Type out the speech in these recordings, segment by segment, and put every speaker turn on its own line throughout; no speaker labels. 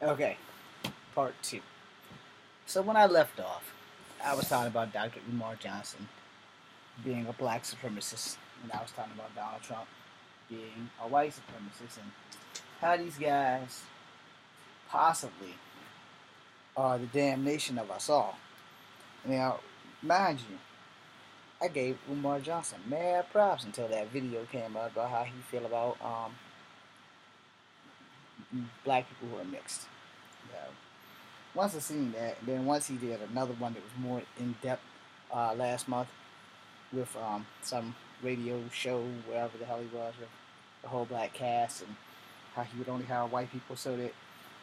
Okay, part two. So when I left off, I was talking about Dr. Umar Johnson being a black supremacist, and I was talking about Donald Trump being a white supremacist, and how these guys possibly are the damnation of us all. Now, mind you, I gave Umar Johnson mad props until that video came out about how he feel about black people who are mixed. You know, once I seen that, and then once he did another one that was more in depth last month with some radio show, wherever the hell he was, with the whole black cast, and how he would only hire white people so that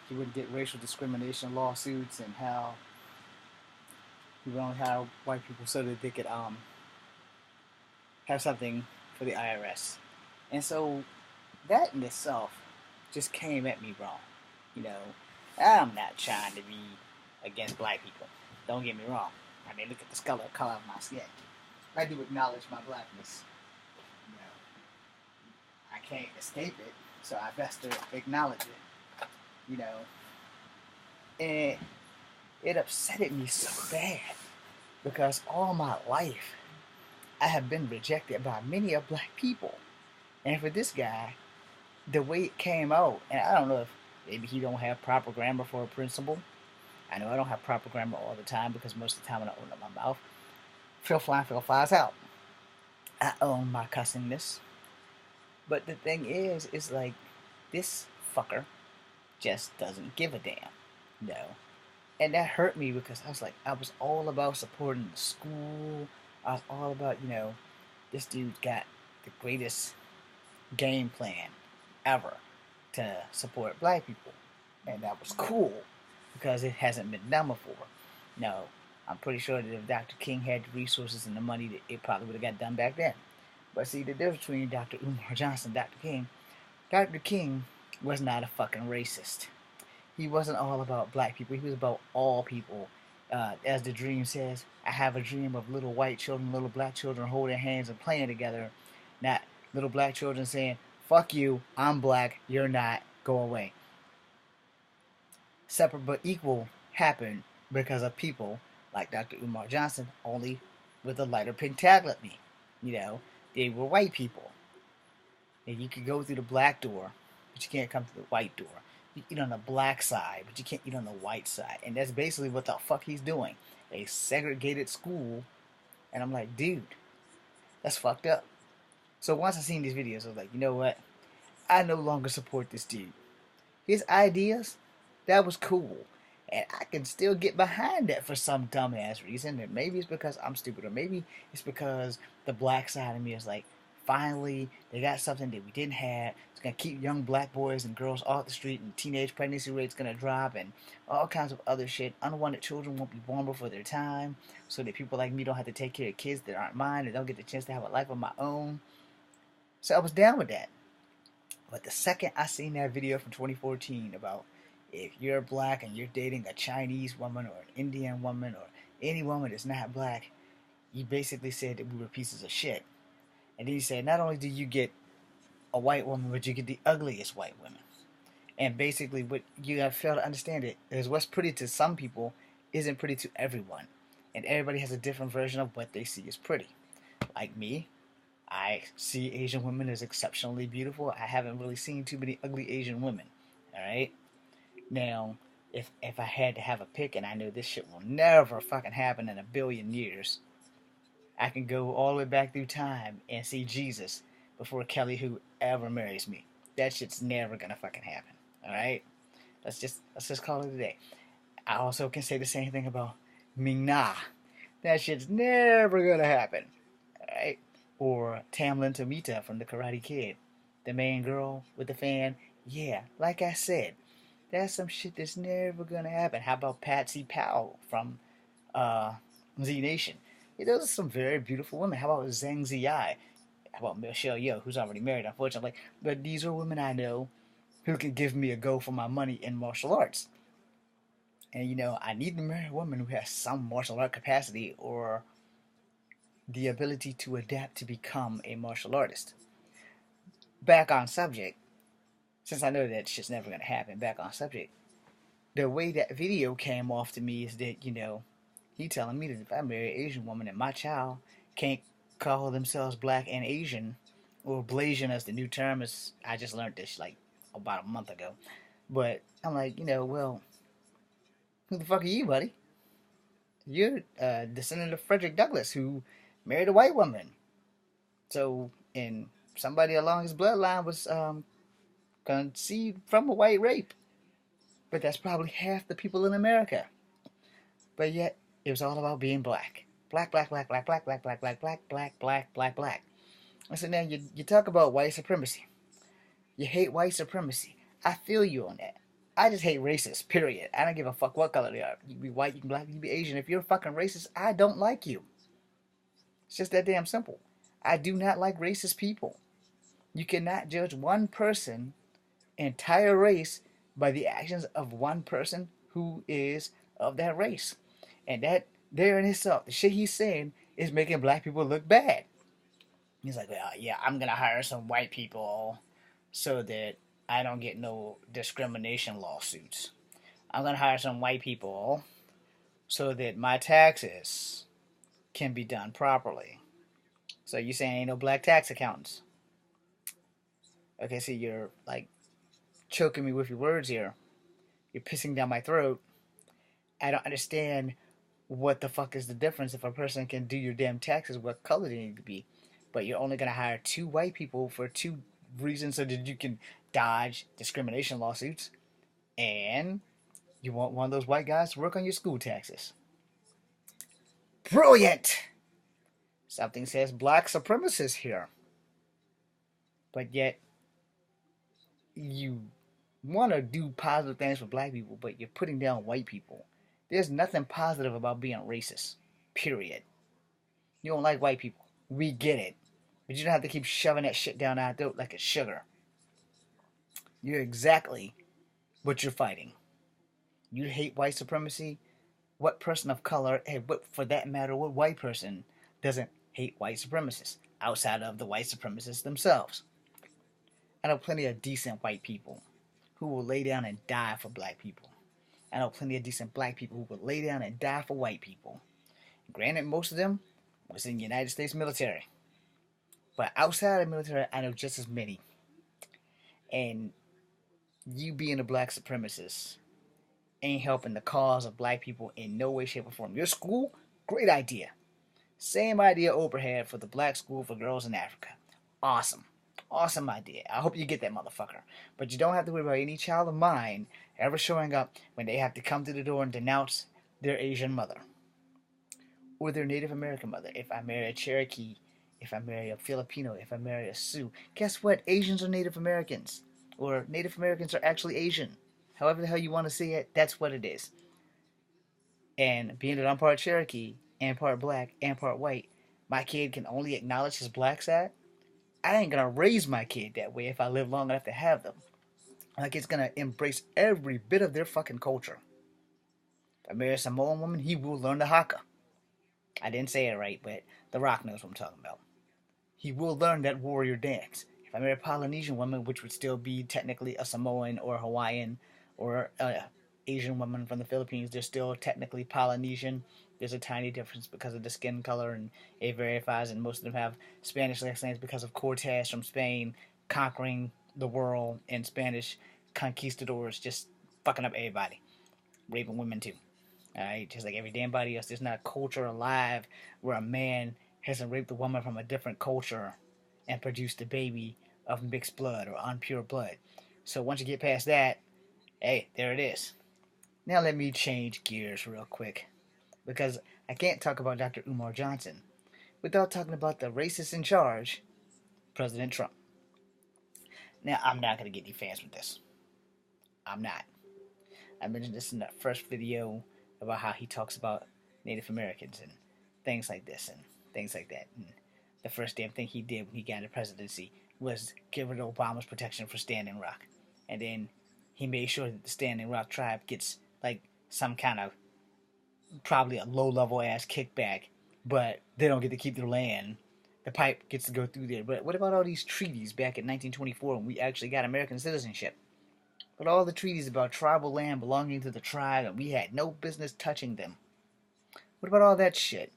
he wouldn't get racial discrimination lawsuits, and how he would only hire white people so that they could have something for the IRS. And so that in itself just came at me wrong. You know, I'm not trying to be against black people. Don't get me wrong. I mean, look at the color of my skin. I do acknowledge my blackness. You know, I can't escape it, so I best to acknowledge it. You know, and it upsetted me so bad because all my life I have been rejected by many of black people, and for this guy, the way it came out, and I don't know if maybe he don't have proper grammar for a principal. I know I don't have proper grammar all the time because most of the time when I open up my mouth, Phil flies out. I own my cussingness. But the thing is like this fucker just doesn't give a damn. No. And that hurt me because I was all about supporting the school. I was all about, this dude got the greatest game plan ever to support black people. And that was cool because it hasn't been done before. No, I'm pretty sure that if Dr. King had the resources and the money, that it probably would have got done back then. But see, the difference between Dr. Umar Johnson and Dr. King was not a fucking racist. He wasn't all about black people. He was about all people. As the dream says, I have a dream of little white children, little black children holding hands and playing together. Not little black children saying, fuck you, I'm black, you're not, go away. Separate but equal happened because of people like Dr. Umar Johnson, only with a lighter pink tag like me. They were white people. And you could go through the black door, but you can't come through the white door. You eat on the black side, but you can't eat on the white side. And that's basically what the fuck he's doing. A segregated school. And I'm like, dude, that's fucked up. So once I seen these videos, I was like, you know what? I no longer support this dude. His ideas, that was cool. And I can still get behind that for some dumbass reason. And maybe it's because I'm stupid, or maybe it's because the black side of me is like, finally, they got something that we didn't have. It's going to keep young black boys and girls off the street, and teenage pregnancy rates going to drop, and all kinds of other shit. Unwanted children won't be born before their time, so that people like me don't have to take care of kids that aren't mine and don't get the chance to have a life of my own. So I was down with that. But the second I seen that video from 2014 about if you're black and you're dating a Chinese woman or an Indian woman or any woman that's not black, you basically said that we were pieces of shit. And then he said, not only do you get a white woman, but you get the ugliest white women. And basically, what you have failed to understand it is what's pretty to some people isn't pretty to everyone. And everybody has a different version of what they see as pretty. Like me, I see Asian women as exceptionally beautiful. I haven't really seen too many ugly Asian women. Alright? Now, if I had to have a pick, and I know this shit will never fucking happen in a billion years, I can go all the way back through time and see Jesus before Kelly Hu ever marries me. That shit's never gonna fucking happen. Alright? Let's just call it a day. I also can say the same thing about Ming Na. That shit's never gonna happen. Alright? Or Tamlin Tomita from the Karate Kid. The main girl with the fan. Yeah, like I said, that's some shit that's never gonna happen. How about Patsy Powell from Z Nation? Yeah, those are some very beautiful women. How about Zhang Ziyi? How about Michelle Yeoh, who's already married, unfortunately? But these are women I know who can give me a go for my money in martial arts. And I need to marry a woman who has some martial art capacity or the ability to adapt to become a martial artist. Back on subject, since I know that shit's never gonna happen, back on subject. the way that video came off to me is that, he telling me that if I marry an Asian woman and my child can't call themselves black and Asian, or Blasian as the new term is, I just learned this like about a month ago. But I'm like, well, who the fuck are you, buddy? You're a descendant of Frederick Douglass, who married a white woman. So, and somebody along his bloodline was conceived from a white rape. But that's probably half the people in America. But yet, it was all about being black. Black, black, black, black, black, black, black, black, black, black, black, black, black. And so now you talk about white supremacy. You hate white supremacy. I feel you on that. I just hate racists, period. I don't give a fuck what color they are. You can be white, you can be black, you can be Asian. If you're a fucking racist, I don't like you. It's just that damn simple. I do not like racist people. You cannot judge one person, entire race, by the actions of one person who is of that race. And that, there in itself, the shit he's saying is making black people look bad. He's like, well, yeah, I'm going to hire some white people so that I don't get no discrimination lawsuits. I'm going to hire some white people so that my taxes can be done properly. So you saying ain't no black tax accountants? Okay, see, you're like choking me with your words here. You're pissing down my throat. I don't understand what the fuck is the difference if a person can do your damn taxes, what color they need to be. But you're only going to hire 2 white people for 2 reasons so that you can dodge discrimination lawsuits. And you want one of those white guys to work on your school taxes. Brilliant! Something says black supremacist here. But yet, you want to do positive things for black people, but you're putting down white people. There's nothing positive about being racist. Period. You don't like white people. We get it. But you don't have to keep shoving that shit down our throat like it's sugar. You're exactly what you're fighting. You hate white supremacy. What person of color, but for that matter, what white person doesn't hate white supremacists outside of the white supremacists themselves? I know plenty of decent white people who will lay down and die for black people. I know plenty of decent black people who will lay down and die for white people. Granted, most of them was in the United States military. But outside of the military, I know just as many. And you being a black supremacist ain't helping the cause of black people in no way, shape, or form. Your school, great idea. Same idea Oprah had for the black school for girls in Africa. Awesome. Awesome idea. I hope you get that motherfucker. But you don't have to worry about any child of mine ever showing up when they have to come to the door and denounce their Asian mother. Or their Native American mother. If I marry a Cherokee, if I marry a Filipino, if I marry a Sioux, guess what? Asians are Native Americans. Or Native Americans are actually Asian. However the hell you want to say it, that's what it is. And being that I'm part Cherokee, and part black, and part white, my kid can only acknowledge his black side. I ain't gonna raise my kid that way if I live long enough to have them. Like, it's gonna embrace every bit of their fucking culture. If I marry a Samoan woman, he will learn the haka. I didn't say it right, but The Rock knows what I'm talking about. He will learn that warrior dance. If I marry a Polynesian woman, which would still be technically a Samoan or a Hawaiian or an Asian woman from the Philippines, they're still technically Polynesian. There's a tiny difference because of the skin color, and it verifies, and most of them have Spanish last names because of Cortez from Spain conquering the world, and Spanish conquistadors just fucking up everybody. Raping women too. Alright, just like every damn body else. There's not a culture alive where a man hasn't raped a woman from a different culture and produced a baby of mixed blood or unpure blood. So once you get past that, hey, there it is. Now let me change gears real quick, because I can't talk about Dr. Umar Johnson without talking about the racist in charge, President Trump. Now, I'm not going to get any fans with this. I'm not. I mentioned this in the first video about how he talks about Native Americans and things like this and things like that. And the first damn thing he did when he got into presidency was get rid of Obama's protection for Standing Rock. And then he made sure that the Standing Rock tribe gets like some kind of probably a low-level ass kickback, but they don't get to keep their land. The pipe gets to go through there. But what about all these treaties back in 1924 when we actually got American citizenship? But all the treaties about tribal land belonging to the tribe and we had no business touching them. What about all that shit?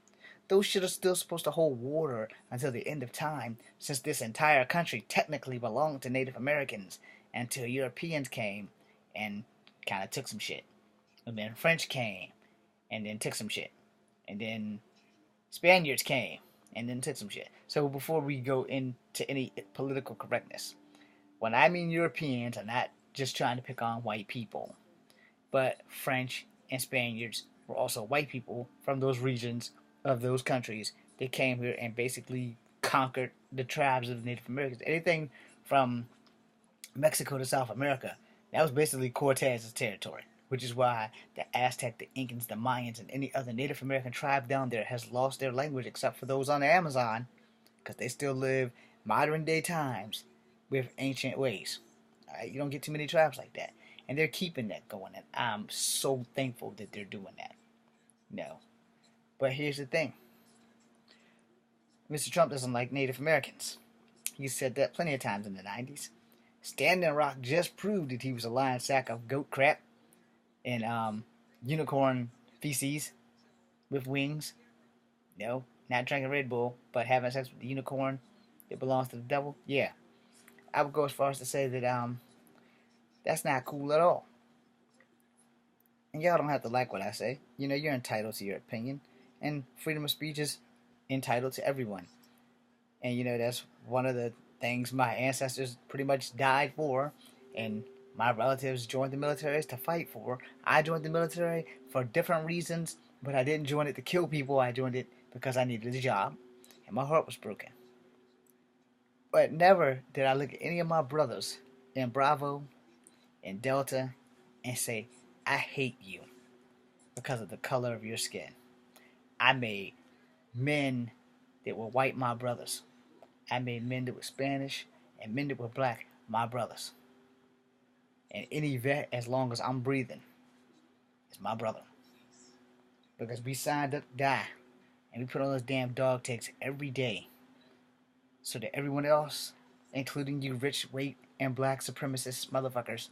Those shit are still supposed to hold water until the end of time, since this entire country technically belonged to Native Americans until Europeans came and kind of took some shit. And then French came and then took some shit. And then Spaniards came and then took some shit. So before we go into any political correctness, when I mean Europeans, I'm not just trying to pick on white people, but French and Spaniards were also white people from those regions of those countries. They came here and basically conquered the tribes of the Native Americans. Anything from Mexico to South America, that was basically Cortez's territory, which is why the Aztec, the Incans, the Mayans, and any other Native American tribe down there has lost their language except for those on the Amazon, because they still live modern day times with ancient ways. All right, you don't get too many tribes like that, and they're keeping that going, and I'm so thankful that they're doing that. No, but here's the thing: Mr. Trump doesn't like Native Americans. He said that plenty of times in the '90s. Standing Rock just proved that he was a lying sack of goat crap and unicorn feces with wings. No, not drinking Red Bull, but having sex with the unicorn that belongs to the devil. Yeah, I would go as far as to say that that's not cool at all. And y'all don't have to like what I say. You know, you're entitled to your opinion, and freedom of speech is entitled to everyone. And you know, that's one of the things my ancestors pretty much died for, and my relatives joined the military to fight for. I joined the military for different reasons, but I didn't join it to kill people. I joined it because I needed a job, and my heart was broken. But never did I look at any of my brothers in Bravo, in Delta, and say, I hate you because of the color of your skin. I made men that were white my brothers. I made men that were Spanish and men that were black my brothers. And any vet, as long as I'm breathing, is my brother. Because we signed up to die. And we put on those damn dog tags every day. So that everyone else, including you rich, white, and black supremacist motherfuckers,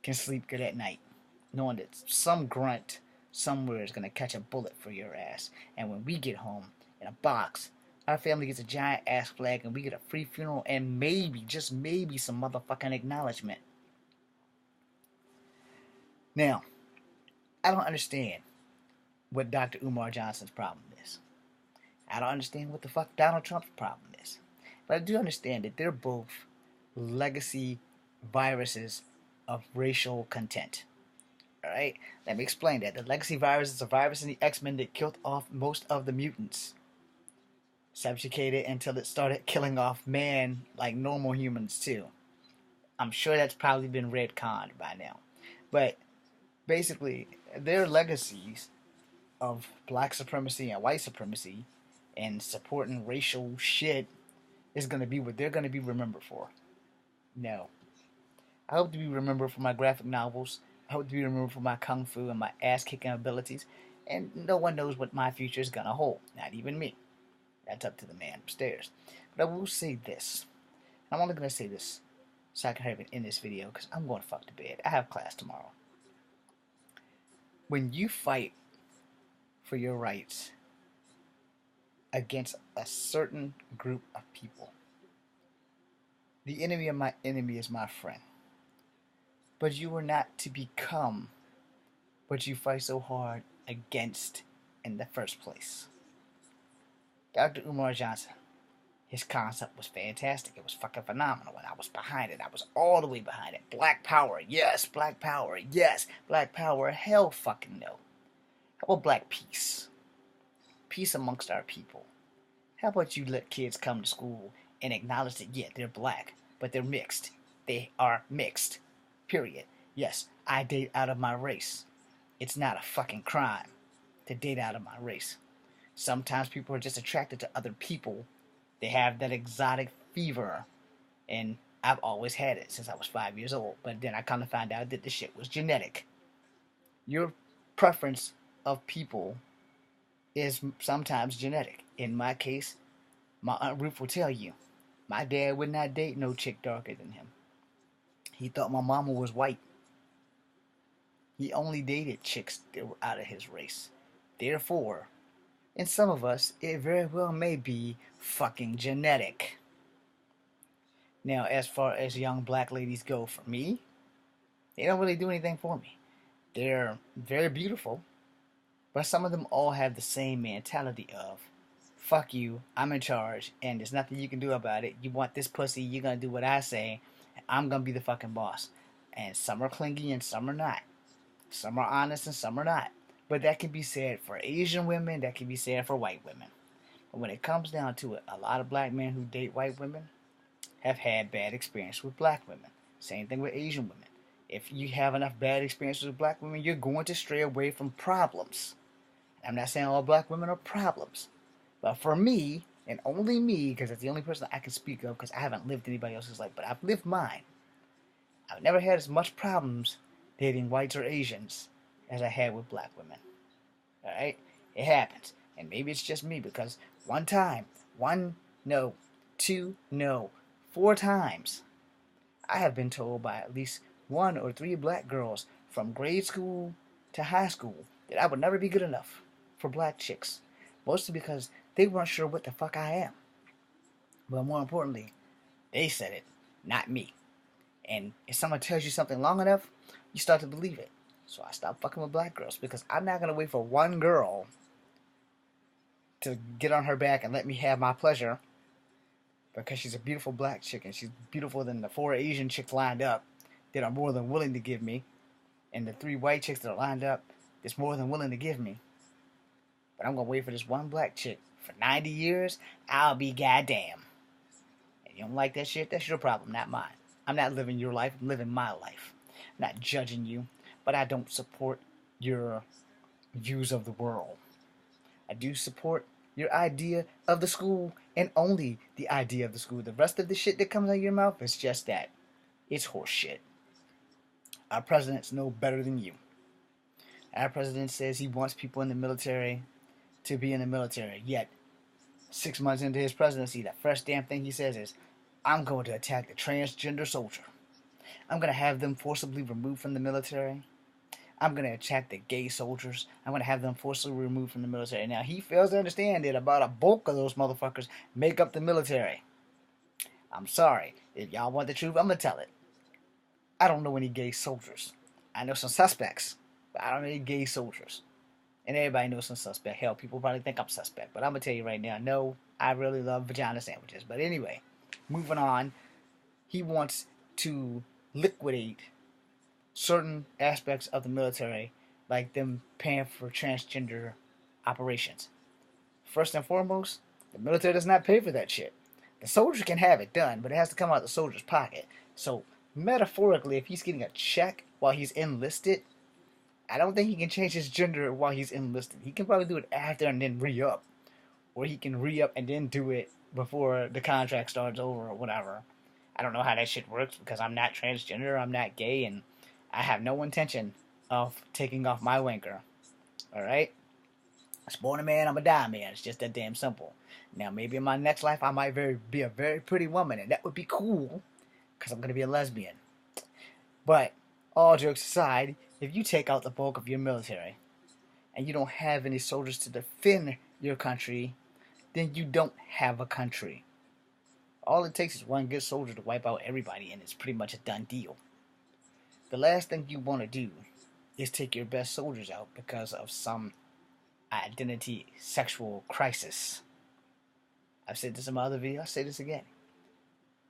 can sleep good at night. Knowing that some grunt somewhere is going to catch a bullet for your ass. And when we get home in a box, our family gets a giant ass flag and we get a free funeral and maybe, just maybe, some motherfucking acknowledgement. Now, I don't understand what Dr. Umar Johnson's problem is. I don't understand what the fuck Donald Trump's problem is. But I do understand that they're both legacy viruses of racial content. Alright? Let me explain that. The legacy virus is a virus in the X-Men that killed off most of the mutants. Subjugated until it started killing off man like normal humans too. I'm sure that's probably been retconned by now. But basically, their legacies of black supremacy and white supremacy and supporting racial shit is going to be what they're going to be remembered for. No. I hope to be remembered for my graphic novels. I hope to be remembered for my kung fu and my ass-kicking abilities. And no one knows what my future is going to hold. Not even me. That's up to the man upstairs. But I will say this. I'm only going to say this so I can have it in this video because I'm going to fuck to bed. I have class tomorrow. When you fight for your rights against a certain group of people, the enemy of my enemy is my friend. But you are not to become what you fight so hard against in the first place. Dr. Umar Johnson, his concept was fantastic. It was fucking phenomenal, and I was behind it. I was all the way behind it. Black power, yes. Black power, yes. Black power, hell fucking no. How about black peace? Peace amongst our people. How about you let kids come to school and acknowledge that, yeah, they're black, but they're mixed. They are mixed. Period. Yes, I date out of my race. It's not a fucking crime to date out of my race. Sometimes people are just attracted to other people. They have that exotic fever. And I've always had it since I was 5 years old. But then I kind of found out that the shit was genetic. Your preference of people is sometimes genetic. In my case, my Aunt Ruth will tell you, my dad would not date no chick darker than him. He thought my mama was white. He only dated chicks that were out of his race. Therefore, in some of us, it very well may be fucking genetic. Now, as far as young black ladies go, for me, they don't really do anything for me. They're very beautiful, but some of them all have the same mentality of, fuck you, I'm in charge, and there's nothing you can do about it. You want this pussy, you're gonna do what I say, and I'm gonna be the fucking boss. And some are clingy and some are not. Some are honest and some are not. But that can be said for Asian women, that can be said for white women. But when it comes down to it, a lot of black men who date white women have had bad experience with black women. Same thing with Asian women. If you have enough bad experiences with black women, you're going to stray away from problems. I'm not saying all black women are problems. But for me, and only me, because that's the only person I can speak of, because I haven't lived anybody else's life, but I've lived mine. I've never had as much problems dating whites or Asians as I had with black women. Alright? It happens. And maybe it's just me, because one time, no, two, no, 4 times, I have been told by at least 1 or 3 black girls from grade school to high school that I would never be good enough for black chicks. Mostly because they weren't sure what the fuck I am. But more importantly, they said it, not me. And if someone tells you something long enough, you start to believe it. So I stopped fucking with black girls, because I'm not going to wait for one girl to get on her back and let me have my pleasure, because she's a beautiful black chick and she's beautiful than the 4 Asian chicks lined up that are more than willing to give me, and the 3 white chicks that are lined up that's more than willing to give me. But I'm going to wait for this one black chick for 90 years, I'll be goddamn. And you don't like that shit, that's your problem, not mine. I'm not living your life, I'm living my life. I'm not judging you, but I don't support your views of the world. I do support your idea of the school, and only the idea of the school. The rest of the shit that comes out of your mouth is just that. It's horse shit. Our presidents know better than you. Our president says he wants people in the military to be in the military. Yet, 6 months into his presidency, the first damn thing he says is, I'm going to attack the transgender soldier. I'm going to have them forcibly removed from the military. I'm going to attack the gay soldiers. I'm going to have them forcibly removed from the military. Now, he fails to understand that about a bulk of those motherfuckers make up the military. I'm sorry. If y'all want the truth, I'm going to tell it. I don't know any gay soldiers. I know some suspects, but I don't know any gay soldiers. And everybody knows some suspect. Hell, people probably think I'm suspect. But I'm going to tell you right now, no, I really love vagina sandwiches. But anyway, moving on. He wants to liquidate certain aspects of the military, like them paying for transgender operations. First and foremost, the military does not pay for that shit. The soldier can have it done, but it has to come out of the soldier's pocket. So, metaphorically, if he's getting a check while he's enlisted, I don't think he can change his gender while he's enlisted. He can probably do it after and then re-up. Or he can re-up and then do it before the contract starts over or whatever. I don't know how that shit works, because I'm not transgender, I'm not gay, and I have no intention of taking off my wanker. Alright? I was born a man, I'm a die man. It's just that damn simple. Now, maybe in my next life, I might be a very pretty woman, and that would be cool, because I'm going to be a lesbian. But, all jokes aside, if you take out the bulk of your military, and you don't have any soldiers to defend your country, then you don't have a country. All it takes is one good soldier to wipe out everybody, and it's pretty much a done deal. The last thing you want to do is take your best soldiers out because of some identity sexual crisis. I've said this in my other video, I'll say this again.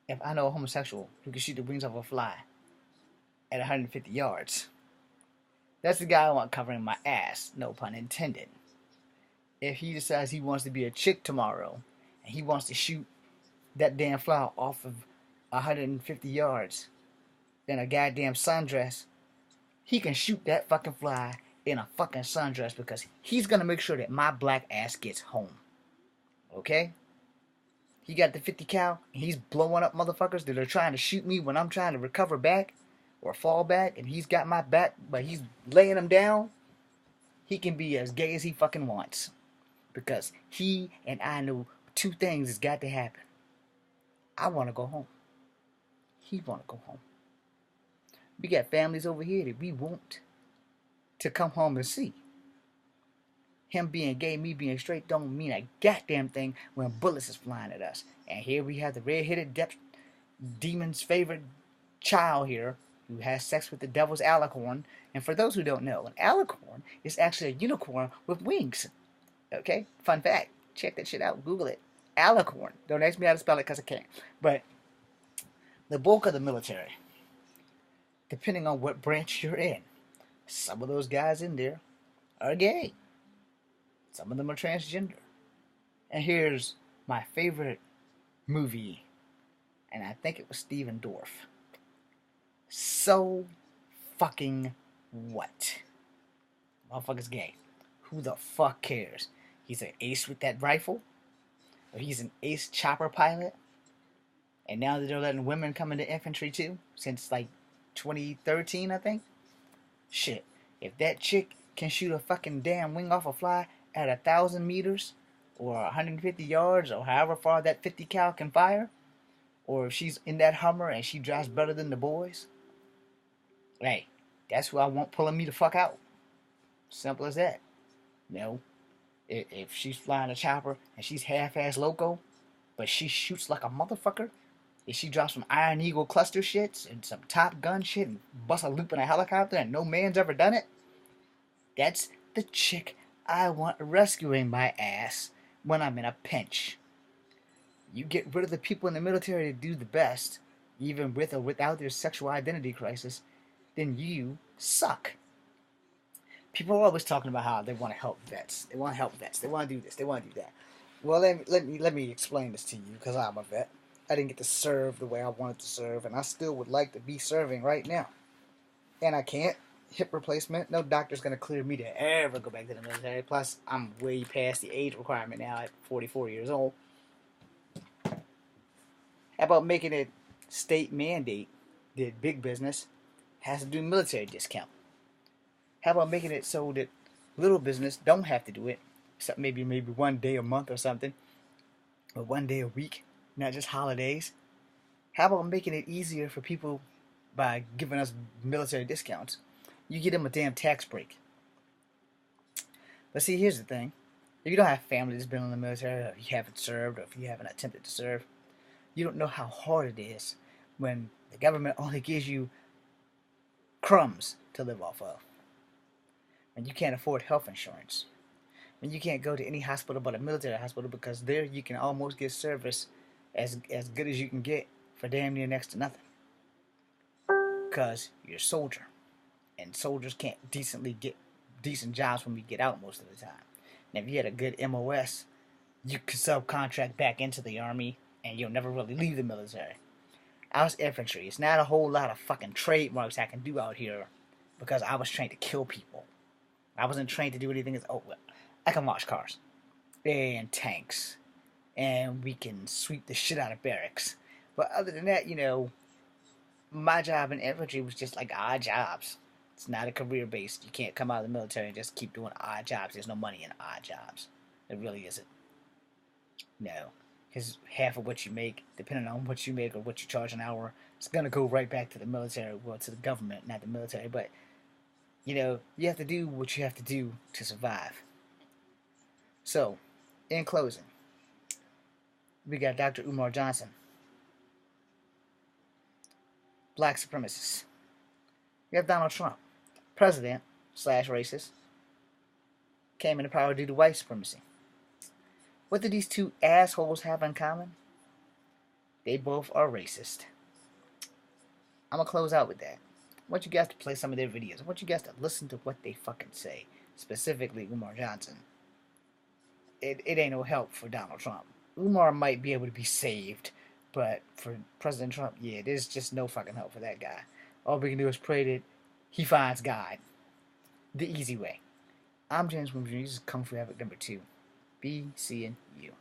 If I know a homosexual who can shoot the wings off a fly at 150 yards, that's the guy I want covering my ass, no pun intended. If he decides he wants to be a chick tomorrow, and he wants to shoot that damn fly off of 150 yards in a goddamn sundress, he can shoot that fucking fly in a fucking sundress, because he's gonna make sure that my black ass gets home. Okay? He got the 50 cal, and he's blowing up motherfuckers that are trying to shoot me when I'm trying to recover back or fall back, and he's got my back, but he's laying them down. He can be as gay as he fucking wants, because he and I know 2 things has got to happen. I want to go home. He want to go home. We got families over here that we want to come home and see. Him being gay, me being straight don't mean a goddamn thing when bullets is flying at us. And here we have the red-headed demon's favorite child here who has sex with the devil's alicorn. And for those who don't know, an alicorn is actually a unicorn with wings. Okay? Fun fact. Check that shit out. Google it. Alicorn. Don't ask me how to spell it because I can't. But the bulk of the military, depending on what branch you're in, some of those guys in there are gay. Some of them are transgender. And here's my favorite movie, and I think it was Steven Dorff. So fucking what? Motherfucker's gay. Who the fuck cares? He's an ace with that rifle, or he's an ace chopper pilot, and now that they're letting women come into infantry too, since like 2013, I think. Shit, if that chick can shoot a fucking damn wing off a fly at 1,000 meters, or 150 yards, or however far that 50 cal can fire, or if she's in that Hummer and she drives better than the boys, hey, that's who I want pulling me the fuck out. Simple as that. You know, if she's flying a chopper and she's half-ass loco, but she shoots like a motherfucker, if she drops some Iron Eagle cluster shits and some Top Gun shit and busts a loop in a helicopter and no man's ever done it, that's the chick I want rescuing my ass when I'm in a pinch. You get rid of the people in the military to do the best, even with or without their sexual identity crisis, then you suck. People are always talking about how they want to help vets. They want to help vets. They want to do this. They want to do that. Well, let me explain this to you, because I'm a vet. I didn't get to serve the way I wanted to serve, and I still would like to be serving right now. And I can't. Hip replacement. No doctor's going to clear me to ever go back to the military. Plus, I'm way past the age requirement now at 44 years old. How about making it state mandate that big business has to do military discount? How about making it so that little business don't have to do it, except maybe one day a month or something, or one day a week, not just holidays? How about making it easier for people by giving us military discounts? You get them a damn tax break. But see, here's the thing. If you don't have family that's been in the military, or you haven't served, or if you haven't attempted to serve, you don't know how hard it is when the government only gives you crumbs to live off of. When you can't afford health insurance. When you can't go to any hospital but a military hospital, because there you can almost get service as good as you can get for damn near next to nothing. Because you're a soldier. And soldiers can't decently get decent jobs when we get out most of the time. And if you had a good MOS, you could subcontract back into the Army, and you'll never really leave the military. I was infantry. It's not a whole lot of fucking trademarks I can do out here, because I was trained to kill people. I wasn't trained to do anything as, oh, well, I can wash cars. And tanks. And we can sweep the shit out of barracks. But other than that, you know, my job in infantry was just like odd jobs. It's not a career based. You can't come out of the military and just keep doing odd jobs. There's no money in odd jobs. There really isn't. No. Because half of what you make, depending on what you make or what you charge an hour, it's going to go right back to the military. Well, to the government, not the military. But, you know, you have to do what you have to do to survive. So, in closing, we got Dr. Umar Johnson. Black supremacists. We have Donald Trump. President / racist, came into power due to white supremacy. What do these two assholes have in common? They both are racist. I'm gonna close out with that. I want you guys to play some of their videos. I want you guys to listen to what they fucking say. Specifically, Umar Johnson. It ain't no help for Donald Trump. Umar might be able to be saved, but for President Trump, yeah, there's just no fucking help for that guy. All we can do is pray that he finds God. The easy way. I'm James Williams. This is Kung Fu Havoc number 2. Be seeing you.